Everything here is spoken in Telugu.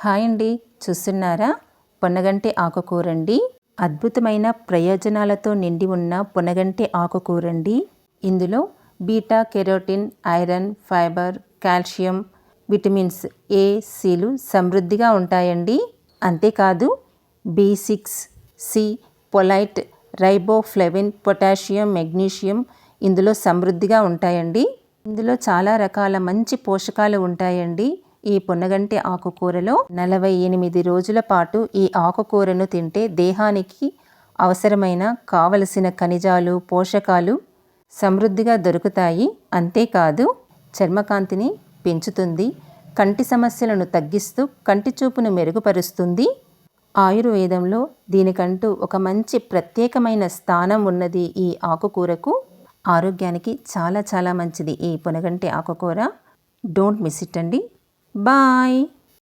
హాయ్ అండి, చూస్తున్నారా? పొన్నగంటి ఆకుకూరండి. అద్భుతమైన ప్రయోజనాలతో నిండి ఉన్న పొన్నగంటి ఆకుకూరండి. ఇందులో beta carotene, iron, fibre, calcium, vitamins A, సిలు సమృద్ధిగా ఉంటాయండి. అంతేకాదు B6, C, folate, riboflavin, potassium, magnesium ఇందులో సమృద్ధిగా ఉంటాయండి. ఇందులో చాలా రకాల మంచి పోషకాలు ఉంటాయండి. ఈ పొన్నగంటి ఆకుకూరలో 48 రోజుల పాటు ఈ ఆకుకూరను తింటే దేహానికి అవసరమైన కావలసిన ఖనిజాలు, పోషకాలు సమృద్ధిగా దొరుకుతాయి. అంతేకాదు చర్మకాంతిని పెంచుతుంది, కంటి సమస్యలను తగ్గిస్తూ కంటి చూపును మెరుగుపరుస్తుంది. ఆయుర్వేదంలో దీనికంటూ ఒక మంచి ప్రత్యేకమైన స్థానం ఉన్నది. ఈ ఆకుకూరకు ఆరోగ్యానికి చాలా చాలా మంచిది ఈ పొన్నగంటి ఆకుకూర. డోంట్ మిస్ ఇట్ అండి. బాయ్.